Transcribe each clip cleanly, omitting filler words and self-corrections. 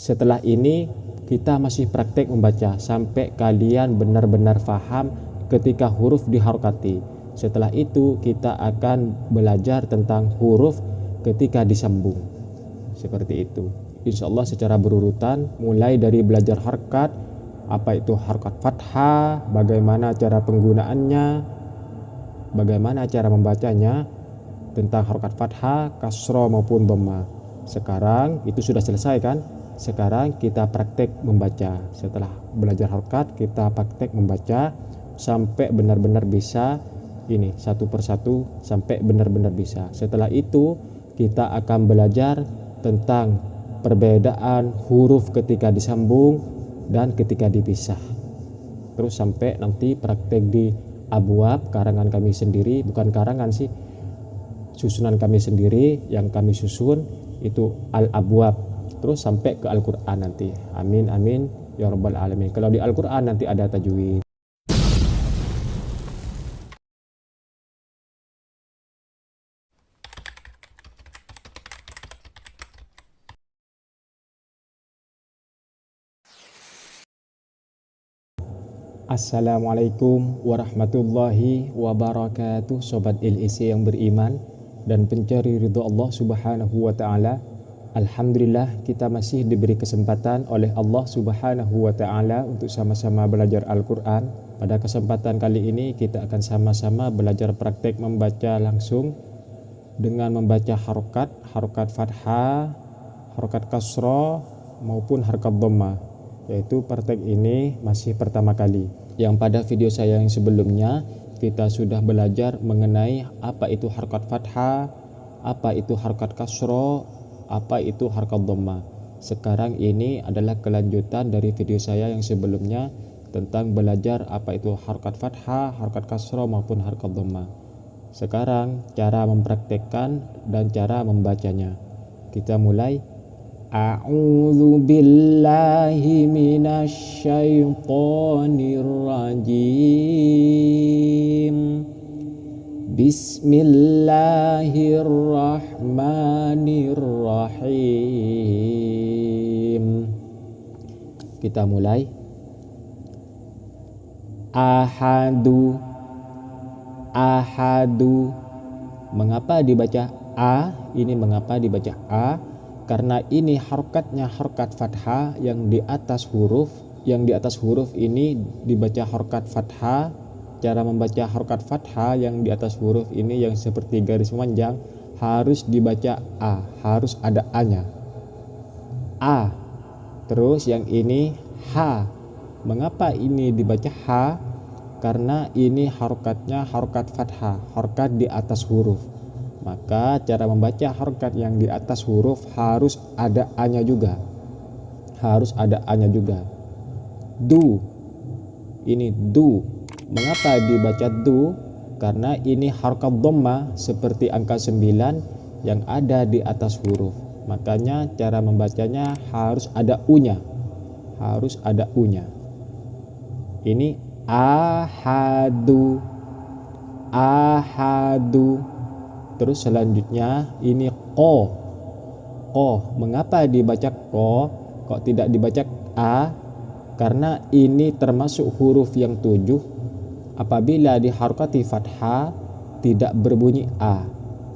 Setelah ini kita masih praktek membaca sampai kalian benar-benar paham ketika huruf diharokati. Setelah itu kita akan belajar tentang huruf ketika disambung. Seperti itu. Insya Allah secara berurutan, mulai dari belajar harokat, apa itu harokat fathah, bagaimana cara penggunaannya, bagaimana cara membacanya, tentang harokat fathah, kasroh maupun dhamma. Sekarang itu sudah selesai kan? Sekarang kita praktek membaca. Setelah belajar harokat, kita praktek membaca sampai benar-benar bisa ini satu persatu, sampai benar-benar bisa. Setelah itu kita akan belajar tentang perbedaan huruf ketika disambung dan ketika dipisah. Terus sampai nanti praktek di abwab karangan kami sendiri, bukan karangan sih, susunan kami sendiri yang kami susun itu al-abwab. Terus sampai ke Al-Quran nanti. Amin amin ya rabbal alamin. Kalau di Al-Quran nanti ada tajwid. Assalamualaikum warahmatullahi wabarakatuh, sobat LEC yang beriman dan pencari ridho Allah subhanahu wa ta'ala. Alhamdulillah kita masih diberi kesempatan oleh Allah subhanahu wa ta'ala untuk sama-sama belajar Al-Quran. Pada kesempatan kali ini kita akan sama-sama belajar praktek membaca langsung dengan membaca harokat fathah, harokat kasroh maupun harokat dhamma. Yaitu praktek ini masih pertama kali. Yang pada video saya yang sebelumnya kita sudah belajar mengenai apa itu harokat fathah, apa itu harokat kasroh, apa itu harokat dhamma. Sekarang ini adalah kelanjutan dari video saya yang sebelumnya tentang belajar apa itu harokat fathah, harokat kasroh maupun harokat dhamma. Sekarang cara mempraktekkan dan cara membacanya. Kita mulai. A'udzu billahi minasy syaithanir rajim. Bismillahirrahmanirrahim. Kita mulai. Ahadu. Ahadu. Mengapa dibaca a? Ini mengapa dibaca a? Karena ini harokatnya harokat fathah yang di atas huruf. Yang di atas huruf ini dibaca harokat fathah. Cara membaca harokat fathah yang di atas huruf ini yang seperti garis memanjang harus dibaca a, harus ada a-nya. A. Terus yang ini ha. Mengapa ini dibaca ha? Karena ini harokatnya harokat fathah, harokat di atas huruf. Maka cara membaca harokat yang di atas huruf harus ada a-nya juga. Harus ada a-nya juga. Du. Ini du. Mengapa dibaca du? Karena ini harokat dhamma seperti angka 9 yang ada di atas huruf. Makanya cara membacanya harus ada u-nya. Harus ada u-nya. Ini ahadu. Ahadu. Terus selanjutnya ini ko. Ko. Mengapa dibaca ko? Kok tidak dibaca a? Karena ini termasuk huruf yang 7. Apabila diharokati fathah tidak berbunyi a,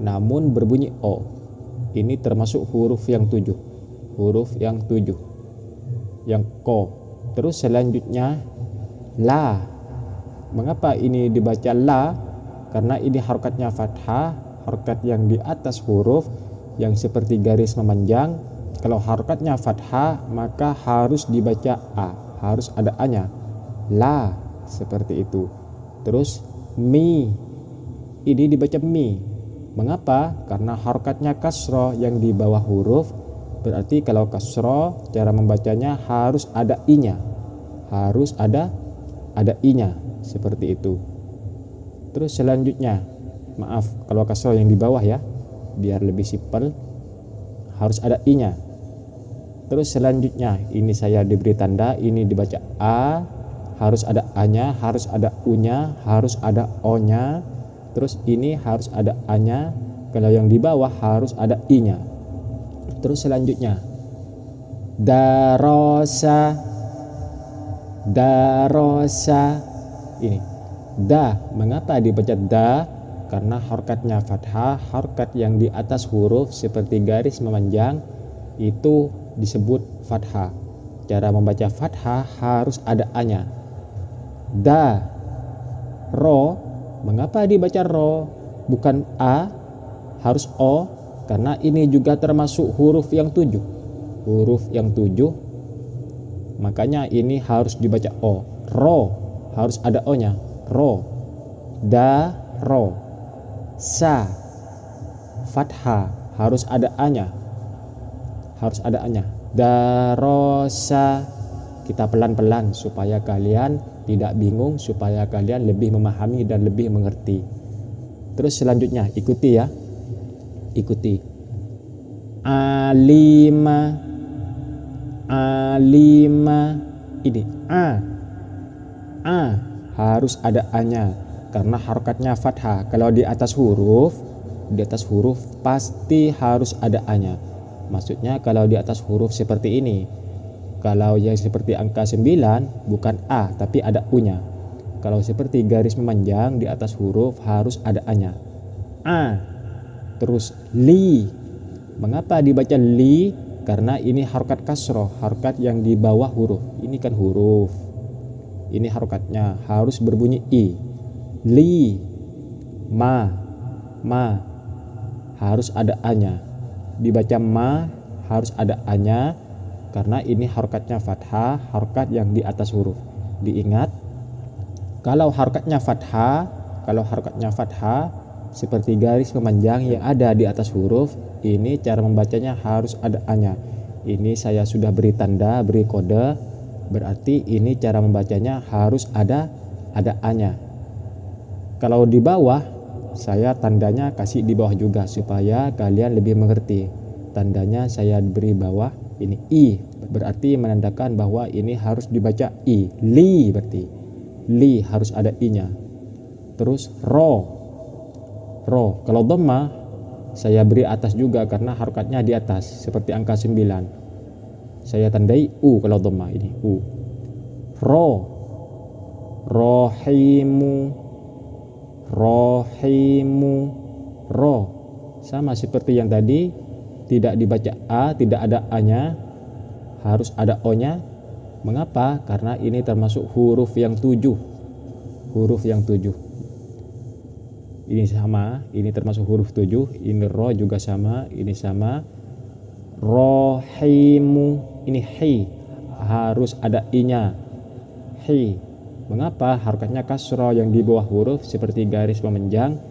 namun berbunyi o. Ini termasuk huruf yang 7. Huruf yang 7. Yang ko. Terus selanjutnya la. Mengapa ini dibaca la? Karena ini harokatnya fathah, harokat yang di atas huruf yang seperti garis memanjang. Kalau harokatnya fathah maka harus dibaca a, harus ada a-nya. La, seperti itu. Terus mi. Ini dibaca mi. Mengapa? Karena harokatnya kasroh yang di bawah huruf. Berarti kalau kasroh cara membacanya harus ada i-nya. Harus ada i-nya, seperti itu. Terus selanjutnya, maaf kalau kasroh yang di bawah ya, biar lebih simpel, harus ada i-nya. Terus selanjutnya ini saya diberi tanda, ini dibaca a, harus ada a-nya, harus ada u-nya, harus ada o-nya. Terus ini harus ada a-nya, kalau yang di bawah harus ada i-nya. Terus selanjutnya Darosa, darosa. Ini da, mengapa dibaca da? Karena harokatnya fathah. Harokat yang di atas huruf seperti garis memanjang itu disebut fathah. Cara membaca fathah harus ada a-nya. Da, ro, mengapa dibaca ro bukan a? Harus o, karena ini juga termasuk huruf yang 7. Huruf yang 7, makanya ini harus dibaca o. Ro harus ada o-nya. Ro, da, ro. Sa, fathah, harus ada a-nya. Harus ada a-nya. Darosa. Kita pelan-pelan supaya kalian tidak bingung, supaya kalian lebih memahami dan lebih mengerti. Terus selanjutnya ikuti ya. Ikuti. Alima, alima. Ini a harus ada a-nya karena harokatnya fathah. Kalau di atas huruf pasti harus ada a-nya. Maksudnya kalau di atas huruf seperti ini, kalau yang seperti angka 9 bukan a tapi ada u-nya. Kalau seperti garis memanjang di atas huruf harus ada a-nya. A. Terus li. Mengapa dibaca li? Karena ini harokat kasroh, harokat yang di bawah huruf. Ini kan huruf, ini harokatnya harus berbunyi i. Li. Ma harus ada a-nya. Dibaca ma harus ada a-nya karena ini harokatnya fathah, harokat yang di atas huruf. Diingat, kalau harokatnya fathah seperti garis memanjang yang ada di atas huruf, ini cara membacanya harus ada a-nya. Ini saya sudah beri tanda, beri kode, berarti ini cara membacanya harus ada a-nya. Kalau di bawah, saya tandanya kasih di bawah juga supaya kalian lebih mengerti. Tandanya saya beri bawah, ini i, berarti menandakan bahwa ini harus dibaca i. Li, berarti li harus ada i-nya. Terus ro. Kalau dhamma saya beri atas juga karena harokatnya di atas seperti angka 9. Saya tandai u kalau dhamma, ini u. Ro. Rohimu. Ro sama seperti yang tadi, tidak dibaca a, tidak ada a-nya, harus ada o-nya. Mengapa? Karena ini termasuk huruf yang 7. Huruf yang 7. Ini sama, ini termasuk huruf 7. Ini ro juga sama, ini sama. Rohimu, ini hi, harus ada i-nya. Hi. Mengapa? Harokatnya kasroh yang di bawah huruf seperti garis memanjang.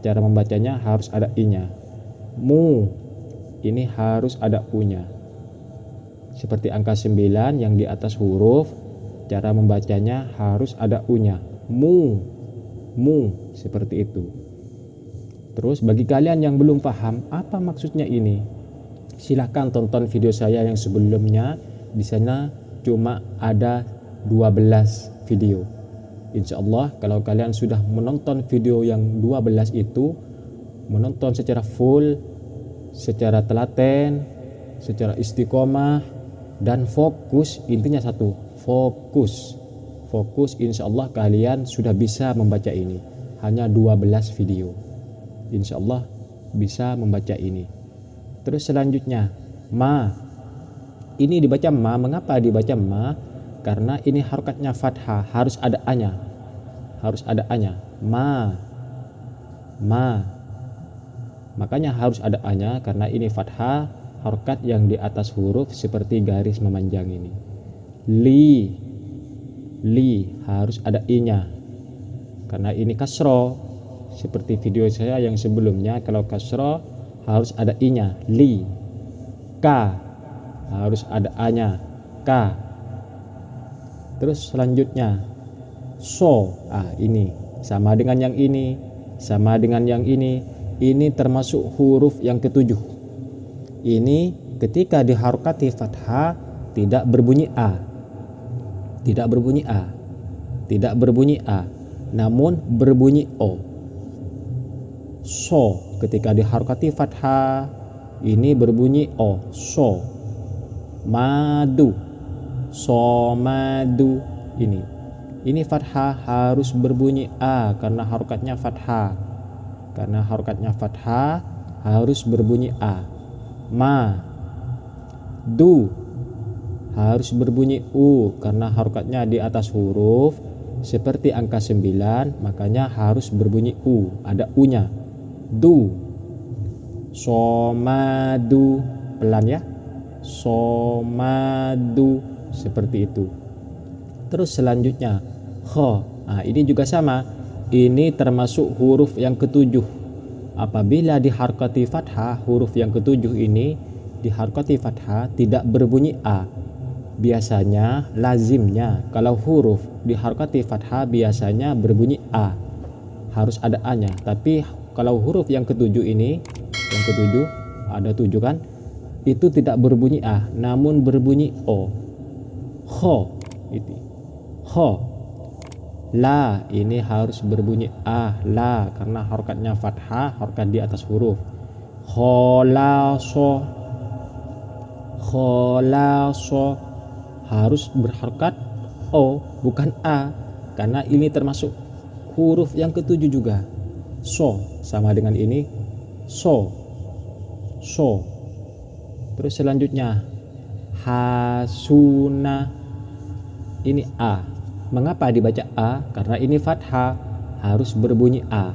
Cara membacanya harus ada i-nya. Mu, ini harus ada u-nya. Seperti angka 9 yang di atas huruf, cara membacanya harus ada u-nya. Mu, seperti itu. Terus bagi kalian yang belum paham apa maksudnya ini, silahkan tonton video saya yang sebelumnya. Di sana cuma ada 12 video. Insya Allah kalau kalian sudah menonton video yang 12 itu, menonton secara full, secara telaten, secara istiqomah dan fokus, intinya satu, fokus, insya Allah kalian sudah bisa membaca ini. Hanya 12 video, insya Allah bisa membaca ini. Terus selanjutnya ma, ini dibaca ma. Mengapa dibaca ma? Karena ini harokatnya fathah, harus ada a-nya. Ma. Makanya harus ada a-nya karena ini fathah, harokat yang di atas huruf seperti garis memanjang ini. Li harus ada i-nya karena ini kasroh. Seperti video saya yang sebelumnya, kalau kasroh harus ada i-nya. Li. Ka harus ada a-nya. Ka. Terus selanjutnya so. Ini sama dengan yang ini, sama dengan yang ini. Ini termasuk huruf yang ke-7. Ini ketika diharokati fathah tidak berbunyi a. Namun berbunyi o. So ketika diharokati fathah ini berbunyi o. So. madu, somadu. Ini fathah harus berbunyi a karena harokatnya fathah. Karena harokatnya fathah harus berbunyi a. Ma, du harus berbunyi u karena harokatnya di atas huruf seperti angka 9, makanya harus berbunyi u, ada u-nya. Du, somadu, pelan ya, somadu, seperti itu. Terus selanjutnya kho. Nah, ini juga sama, ini termasuk huruf yang ketujuh. Apabila diharokati fathah, huruf yang ketujuh ini diharokati fathah tidak berbunyi a. Biasanya lazimnya kalau huruf diharokati fathah biasanya berbunyi a, harus ada a-nya. Tapi kalau huruf yang ketujuh ini, yang ketujuh ada 7 kan, itu tidak berbunyi a namun berbunyi o. Kho itu. Kho. La ini harus berbunyi a, la, karena harokatnya fathah, harokat di atas huruf. Kholaso, kholaso harus berharokat o bukan a, karena ini termasuk huruf yang ketujuh juga. So sama dengan ini, so, so. Terus selanjutnya hasuna, ini a. Mengapa dibaca a? Karena ini fathah, harus berbunyi a.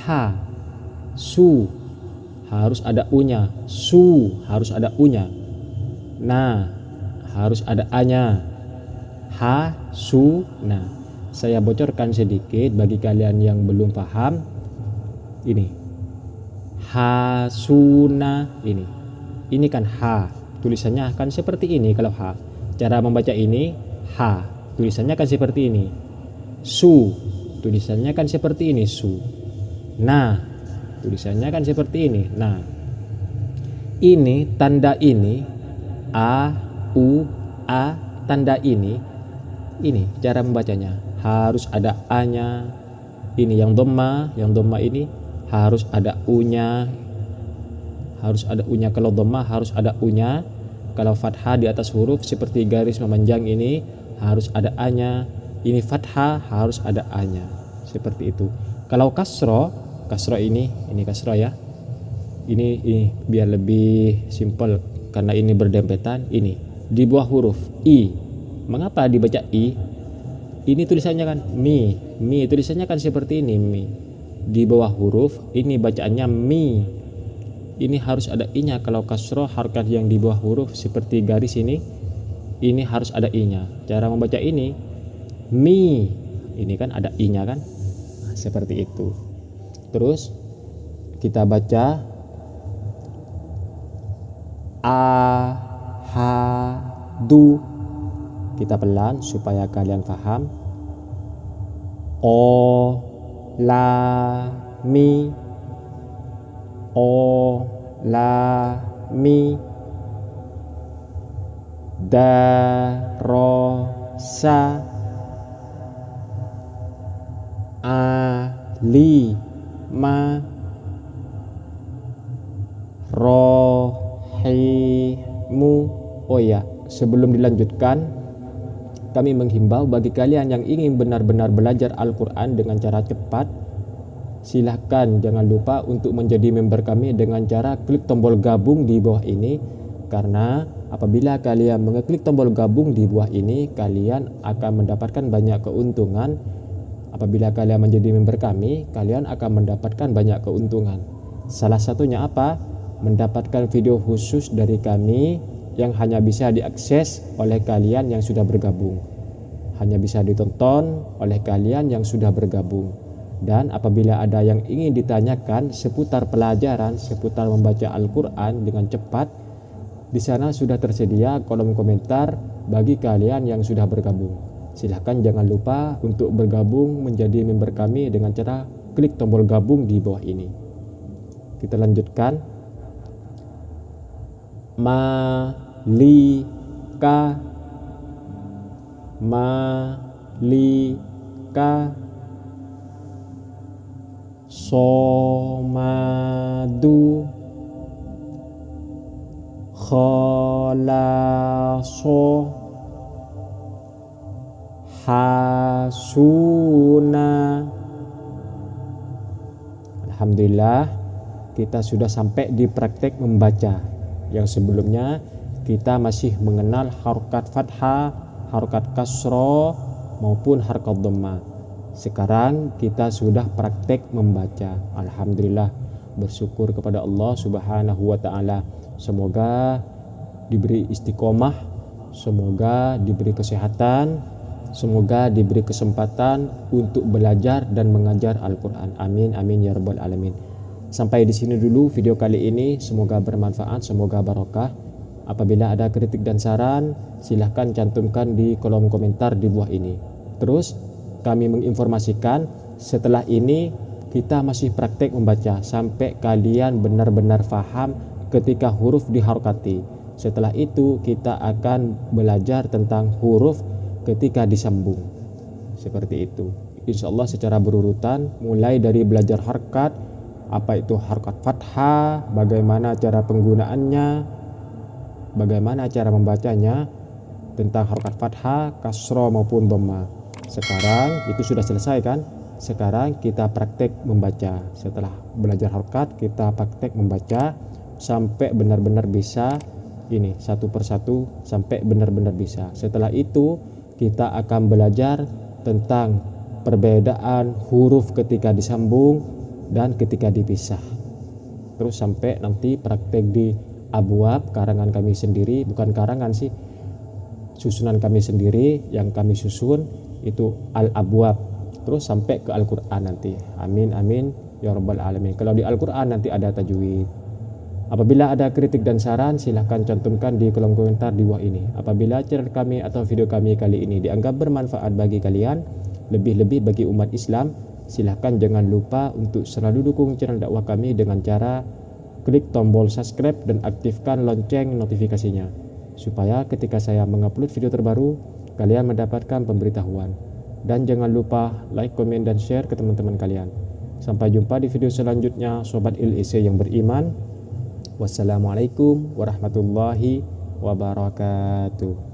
Ha, su harus ada u-nya, su harus ada u-nya. Na harus ada a-nya. Ha, su, na. Saya bocorkan sedikit bagi kalian yang belum paham. Ini hasuna, ini kan ha, tulisannya akan seperti ini. Kalau ha, cara membaca ini ha, tulisannya kan seperti ini. Su, tulisannya kan seperti ini, su. Nah, tulisannya kan seperti ini. Nah, ini tanda ini a, u, a, tanda ini cara membacanya harus ada a-nya. Ini yang dhamma ini harus ada u-nya. Harus ada u-nya. Kalau dhamma harus ada u-nya. Kalau fathah di atas huruf seperti garis memanjang ini harus ada a-nya. Ini fathah harus ada a-nya. Seperti itu. Kalau kasro ini kasro ya. Ini biar lebih simpel karena ini berdempetan. Ini di bawah huruf i. Mengapa dibaca i? Ini tulisannya kan mi tulisannya kan seperti ini, mi. Di bawah huruf ini bacaannya mi. Ini harus ada i-nya. Kalau kasro harokat yang di bawah huruf seperti garis ini harus ada i-nya. Cara membaca ini mi. Ini kan ada i-nya kan? Nah, seperti itu. Terus kita baca ahadu. Kita pelan supaya kalian paham. O la mi, o la mi, da ro sa, a li ma, ro hi mu. Oh ya, sebelum dilanjutkan, kami menghimbau bagi kalian yang ingin benar-benar belajar Al-Quran dengan cara cepat, silahkan jangan lupa untuk menjadi member kami dengan cara klik tombol gabung di bawah ini. Karena apabila kalian mengeklik tombol gabung di bawah ini, kalian akan mendapatkan banyak keuntungan. Apabila kalian menjadi member kami, kalian akan mendapatkan banyak keuntungan. Salah satunya apa? Mendapatkan video khusus dari kami yang hanya bisa diakses oleh kalian yang sudah bergabung. Hanya bisa ditonton oleh kalian yang sudah bergabung. Dan apabila ada yang ingin ditanyakan seputar pelajaran, seputar membaca Al-Quran dengan cepat, di sana sudah tersedia kolom komentar bagi kalian yang sudah bergabung. Silahkan jangan lupa untuk bergabung menjadi member kami dengan cara klik tombol gabung di bawah ini. Kita lanjutkan. Malika, somadu, khalaso, hasuna. Alhamdulillah, kita sudah sampai di praktek membaca. Yang sebelumnya kita masih mengenal harokat fathah, harokat kasro maupun harokat dhamma. Sekarang kita sudah praktek membaca. Alhamdulillah, bersyukur kepada Allah Subhanahu wa taala. Semoga diberi istiqomah, semoga diberi kesehatan, semoga diberi kesempatan untuk belajar dan mengajar Al-Qur'an. Amin amin ya rabbal alamin. Sampai di sini dulu video kali ini, semoga bermanfaat, semoga barokah. Apabila ada kritik dan saran, silahkan cantumkan di kolom komentar di bawah ini. Terus kami menginformasikan setelah ini kita masih praktek membaca sampai kalian benar-benar paham ketika huruf diharokati. Setelah itu kita akan belajar tentang huruf ketika disambung. Seperti itu. Insya Allah secara berurutan, mulai dari belajar harokat, apa itu harokat fathah, bagaimana cara penggunaannya, bagaimana cara membacanya, tentang harokat fathah, kasro maupun dhamma. Sekarang itu sudah selesai kan? Sekarang kita praktek membaca. Setelah belajar harokat, kita praktek membaca sampai benar-benar bisa ini satu persatu, sampai benar-benar bisa. Setelah itu kita akan belajar tentang perbedaan huruf ketika disambung dan ketika dipisah. Terus sampai nanti praktek di abwab karangan kami sendiri, bukan karangan sih, susunan kami sendiri yang kami susun itu al-abwab. Terus sampai ke Al-Qur'an nanti. Amin amin ya rabbal alamin. Kalau di Al-Qur'an nanti ada tajwid. Apabila ada kritik dan saran, silahkan cantumkan di kolom komentar di bawah ini. Apabila channel kami atau video kami kali ini dianggap bermanfaat bagi kalian, lebih-lebih bagi umat Islam, silahkan jangan lupa untuk selalu dukung channel dakwah kami dengan cara klik tombol subscribe dan aktifkan lonceng notifikasinya, supaya ketika saya mengupload video terbaru, kalian mendapatkan pemberitahuan. Dan jangan lupa like, komen, dan share ke teman-teman kalian. Sampai jumpa di video selanjutnya, Sobat ILEC yang beriman. Wassalamualaikum warahmatullahi wabarakatuh.